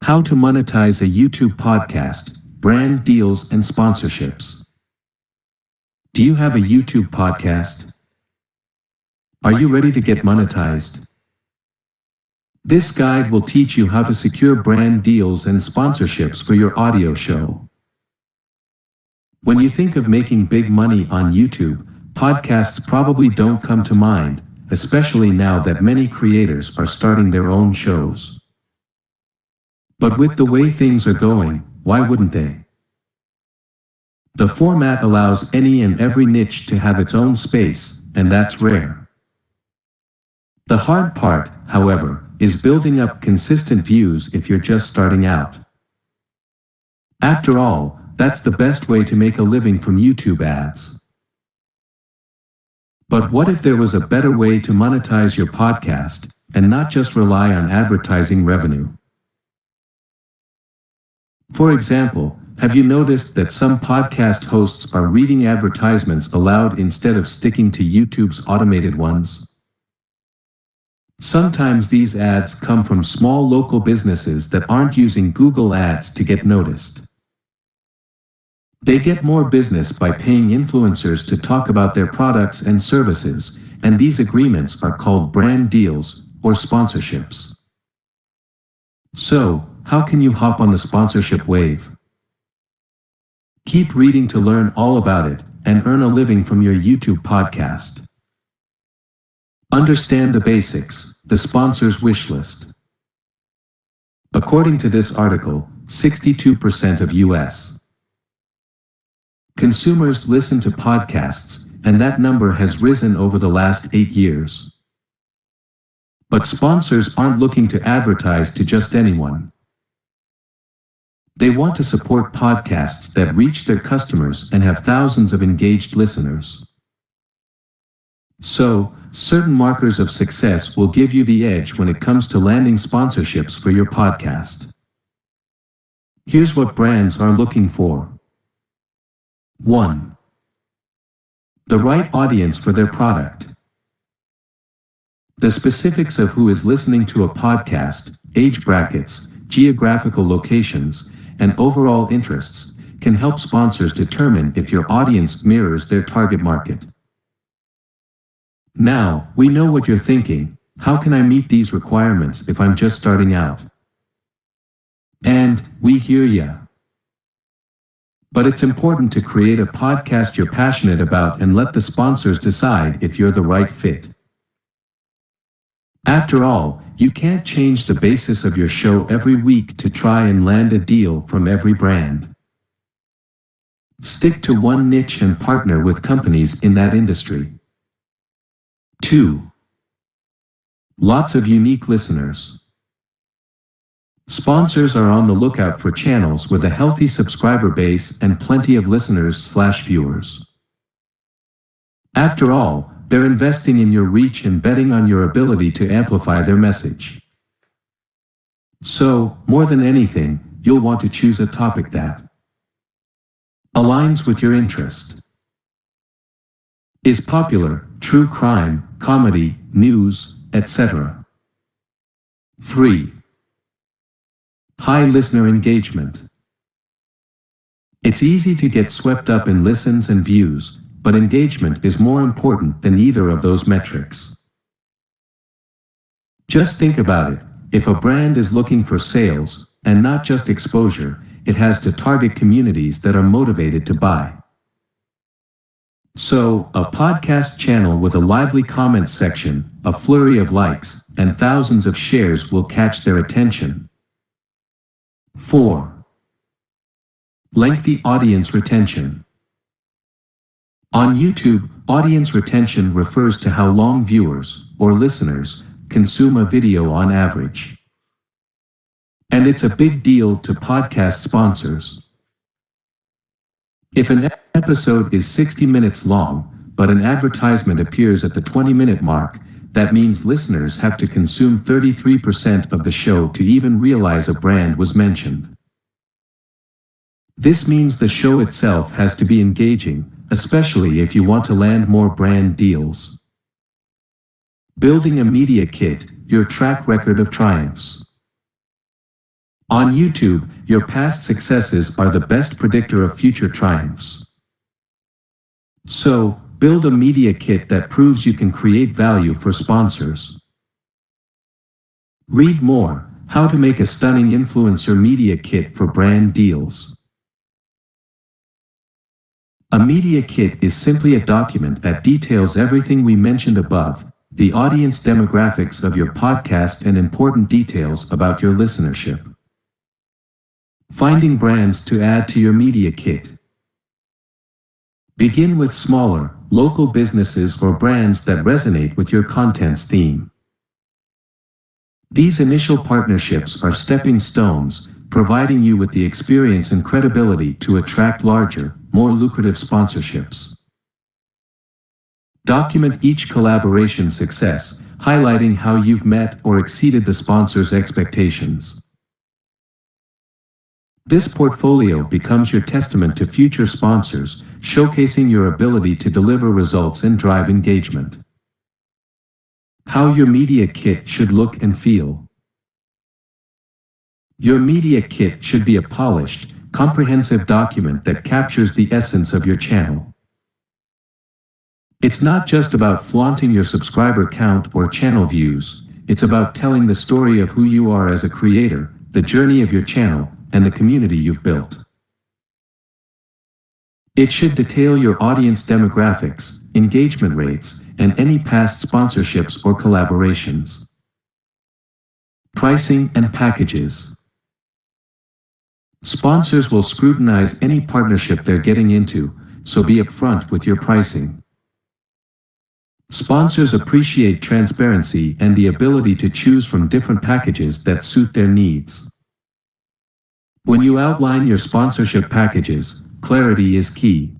How to monetize a YouTube podcast, brand deals and sponsorships. Do you have a YouTube podcast? Are you ready to get monetized? This guide will teach you how to secure brand deals and sponsorships for your audio show. When you think of making big money on YouTube, podcasts probably don't come to mind, especially now that many creators are starting their own shows. But with the way things are going, why wouldn't they? The format allows any and every niche to have its own space, and that's rare. The hard part, however, is building up consistent views if you're just starting out. After all, that's the best way to make a living from YouTube ads. But what if there was a better way to monetize your podcast, and not just rely on advertising revenue? For example, have you noticed that some podcast hosts are reading advertisements aloud instead of sticking to YouTube's automated ones? Sometimes these ads come from small local businesses that aren't using Google Ads to get noticed. They get more business by paying influencers to talk about their products and services, and these agreements are called brand deals or sponsorships. So, how can you hop on the sponsorship wave? Keep reading to learn all about it and earn a living from your YouTube podcast. Understand the basics, the sponsor's wish list. According to this article, 62% of U.S. consumers listen to podcasts, and that number has risen over the last 8 years. But sponsors aren't looking to advertise to just anyone. They want to support podcasts that reach their customers and have thousands of engaged listeners. So, certain markers of success will give you the edge when it comes to landing sponsorships for your podcast. Here's what brands are looking for. 1. The right audience for their product. The specifics of who is listening to a podcast, age brackets, geographical locations, and overall interests can help sponsors determine if your audience mirrors their target market. Now, we know what you're thinking: how can I meet these requirements if I'm just starting out? And we hear ya. But it's important to create a podcast you're passionate about and let the sponsors decide if you're the right fit. After all, you can't change the basis of your show every week to try and land a deal from every brand. Stick to one niche and partner with companies in that industry. 2. Lots of unique listeners. Sponsors are on the lookout for channels with a healthy subscriber base and plenty of listeners/viewers. After all, they're investing in your reach and betting on your ability to amplify their message. So, more than anything, you'll want to choose a topic that aligns with your interest. Is popular, true crime, comedy, news, etc. 3. High listener engagement. It's easy to get swept up in listens and views, but engagement is more important than either of those metrics. Just think about it: if a brand is looking for sales, and not just exposure, it has to target communities that are motivated to buy. So, a podcast channel with a lively comment section, a flurry of likes, and thousands of shares will catch their attention. 4. Lengthy audience retention. On YouTube, audience retention refers to how long viewers, or listeners, consume a video on average. And it's a big deal to podcast sponsors. If an episode is 60 minutes long, but an advertisement appears at the 20-minute mark, that means listeners have to consume 33% of the show to even realize a brand was mentioned. This means the show itself has to be engaging, especially if you want to land more brand deals. Building a media kit, your track record of triumphs. On YouTube, your past successes are the best predictor of future triumphs. So, build a media kit that proves you can create value for sponsors. Read more: How to make a stunning influencer media kit for brand deals. A media kit is simply a document that details everything we mentioned above: the audience demographics of your podcast and important details about your listenership. Finding brands to add to your media kit. Begin with smaller, local businesses or brands that resonate with your content's theme. These initial partnerships are stepping stones, providing you with the experience and credibility to attract larger, more lucrative sponsorships. Document each collaboration success, highlighting how you've met or exceeded the sponsor's expectations. This portfolio becomes your testament to future sponsors, showcasing your ability to deliver results and drive engagement. How your media kit should look and feel. Your media kit should be a polished, comprehensive document that captures the essence of your channel. It's not just about flaunting your subscriber count or channel views, it's about telling the story of who you are as a creator, the journey of your channel, and the community you've built. It should detail your audience demographics, engagement rates, and any past sponsorships or collaborations. Pricing and packages. Sponsors will scrutinize any partnership they're getting into, so be upfront with your pricing. Sponsors appreciate transparency and the ability to choose from different packages that suit their needs. When you outline your sponsorship packages, clarity is key.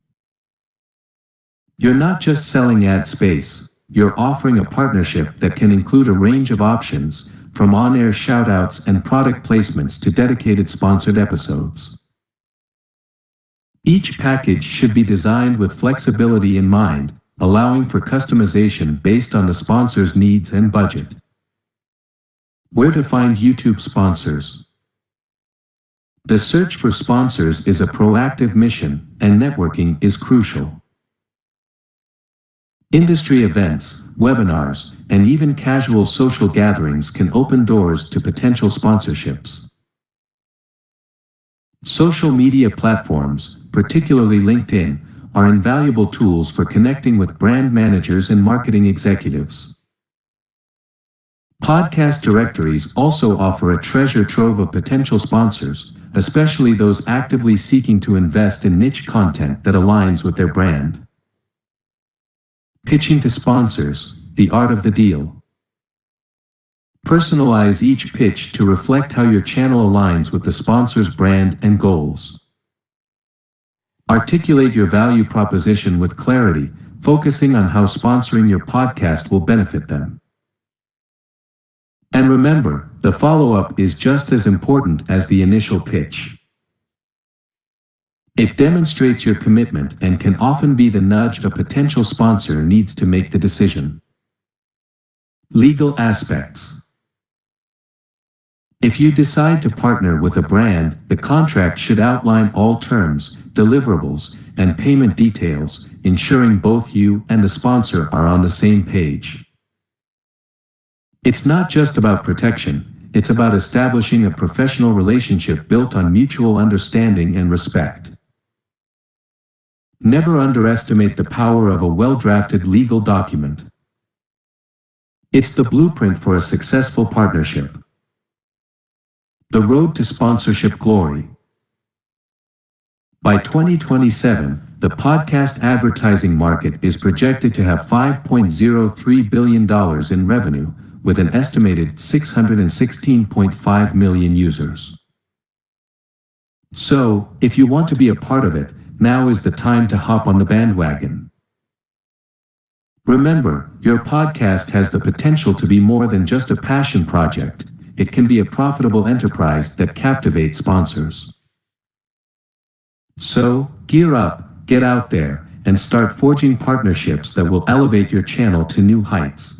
You're not just selling ad space, you're offering a partnership that can include a range of options, from on-air shoutouts and product placements to dedicated sponsored episodes. Each package should be designed with flexibility in mind, allowing for customization based on the sponsor's needs and budget. Where to find YouTube sponsors? The search for sponsors is a proactive mission, and networking is crucial. Industry events, webinars, and even casual social gatherings can open doors to potential sponsorships. Social media platforms, particularly LinkedIn, are invaluable tools for connecting with brand managers and marketing executives. Podcast directories also offer a treasure trove of potential sponsors, especially those actively seeking to invest in niche content that aligns with their brand. Pitching to sponsors, the art of the deal. Personalize each pitch to reflect how your channel aligns with the sponsor's brand and goals. Articulate your value proposition with clarity, focusing on how sponsoring your podcast will benefit them. And remember, the follow-up is just as important as the initial pitch. It demonstrates your commitment and can often be the nudge a potential sponsor needs to make the decision. Legal aspects. If you decide to partner with a brand, the contract should outline all terms, deliverables, and payment details, ensuring both you and the sponsor are on the same page. It's not just about protection, it's about establishing a professional relationship built on mutual understanding and respect. Never underestimate the power of a well-drafted legal document. It's the blueprint for a successful partnership. The road to sponsorship glory. By 2027, the podcast advertising market is projected to have $5.03 billion in revenue, with an estimated 616.5 million users. So, if you want to be a part of it, now is the time to hop on the bandwagon. Remember, your podcast has the potential to be more than just a passion project. It can be a profitable enterprise that captivates sponsors. So, gear up, get out there, and start forging partnerships that will elevate your channel to new heights.